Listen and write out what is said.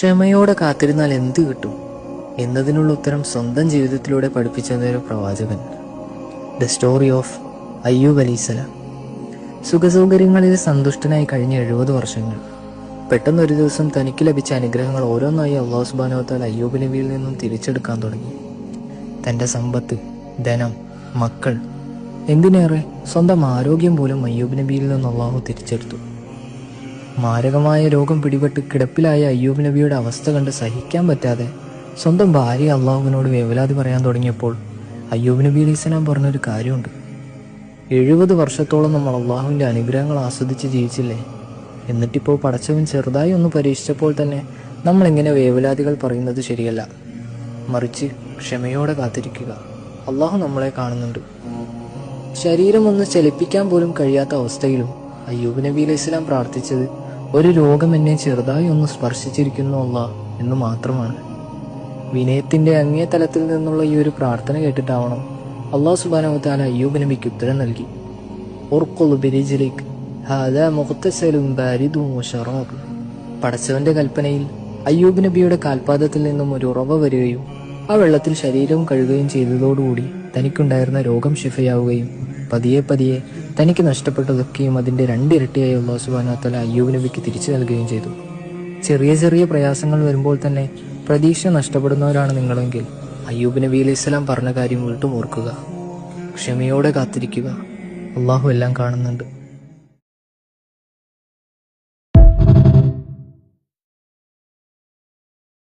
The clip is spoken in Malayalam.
ക്ഷമയോടെ കാത്തിരുന്നാൽ എന്ത് കിട്ടും എന്നതിനുള്ള ഉത്തരം സ്വന്തം ജീവിതത്തിലൂടെ പഠിപ്പിച്ചതൊരു പ്രവാചകൻ. ദ സ്റ്റോറി ഓഫ് അയ്യൂബ് അലൈഹിസ്സലാം. സുഖസൗകര്യങ്ങളിൽ സന്തുഷ്ടനായി കഴിഞ്ഞ 70 വർഷങ്ങൾ. പെട്ടെന്നൊരു ദിവസം തനിക്ക് ലഭിച്ച അനുഗ്രഹങ്ങൾ ഓരോന്നായി അല്ലാഹു സുബ്ഹാനഹു വ തആല അയ്യൂബ് നബിയിൽ നിന്നും തിരിച്ചെടുക്കാൻ തുടങ്ങി. തൻ്റെ സമ്പത്ത്, ധനം, മക്കൾ, എന്തിനേറെ സ്വന്തം ആരോഗ്യം പോലും അയ്യൂബ് നബിയിൽ നിന്ന് അല്ലാഹു തിരിച്ചെടുത്തു. മാരകമായ രോഗം പിടിപെട്ട് കിടപ്പിലായ അയ്യൂബ് നബിയുടെ അവസ്ഥ കണ്ട് സഹിക്കാൻ പറ്റാതെ സ്വന്തം ഭാര്യ അള്ളാഹുവിനോട് വേവലാതി പറയാൻ തുടങ്ങിയപ്പോൾ അയ്യൂബ് നബി അലൈഹിസ്സലാം പറഞ്ഞൊരു കാര്യമുണ്ട്. 70 വർഷത്തോളം നമ്മൾ അള്ളാഹുവിൻ്റെ അനുഗ്രഹങ്ങൾ ആസ്വദിച്ച് ജീവിച്ചില്ലേ? എന്നിട്ടിപ്പോൾ പടച്ചവൻ ചെറുതായി ഒന്ന് പരീക്ഷിച്ചപ്പോൾ തന്നെ നമ്മളെങ്ങനെ വേവലാതികൾ പറയുന്നത് ശരിയല്ല. മറിച്ച് ക്ഷമയോടെ കാത്തിരിക്കുക. അള്ളാഹു നമ്മളെ കാണുന്നുണ്ട്. ശരീരം ഒന്ന് ചലിപ്പിക്കാൻ പോലും കഴിയാത്ത അവസ്ഥയിലും അയ്യൂബ് നബി അലൈഹിസ്സലാം പ്രാർത്ഥിച്ചത് ഒരു രോഗം എന്നെ ചെറുതായി ഒന്ന് സ്പർശിച്ചിരിക്കുന്നു അല്ലാഹ് എന്ന് മാത്രമാണ്. വിനയത്തിന്റെ അങ്ങേ തലത്തിൽ നിന്നുള്ള ഈ ഒരു പ്രാർത്ഥന കേട്ടിട്ടാവണം അല്ലാഹു സുബ്ഹാനഹു വ തആല അയ്യൂബ് നബിക്ക് ഉത്തരം നൽകി. ഉർഖുൽ ബിരിജ്ലിക് ഹാദാ മുഗ്തസലുൻ ബാരിദുൻ വശറാബ്. പടച്ചവന്റെ കൽപ്പനയിൽ അയ്യൂബ് നബിയുടെ കാൽപാദത്തിൽ നിന്നും ഒരു ഉറവ വരികയും ആ വെള്ളത്തിൽ ശരീരവും കഴുകുകയും ചെയ്തതോടുകൂടി തനിക്കുണ്ടായിരുന്ന രോഗം ശിഫയാവുകയും പതിയെ പതിയെ തനിക്ക് നഷ്ടപ്പെട്ടതൊക്കെയും അതിൻ്റെ 2 ഇരട്ടിയായി അല്ലാഹു സുബ്ഹാനഹു വ തആല അയ്യൂബ് നബിക്ക് തിരിച്ചു നൽകുകയും ചെയ്തു. ചെറിയ ചെറിയ പ്രയാസങ്ങൾ വരുമ്പോൾ തന്നെ പ്രതീക്ഷ നഷ്ടപ്പെടുന്നവരാണ് നിങ്ങളെങ്കിൽ അയ്യൂബ് നബി അലൈഹിസ്സലാം പറഞ്ഞ കാര്യം വീണ്ടും ഓർക്കുക. ക്ഷമയോടെ കാത്തിരിക്കുക. അള്ളാഹു എല്ലാം കാണുന്നുണ്ട്.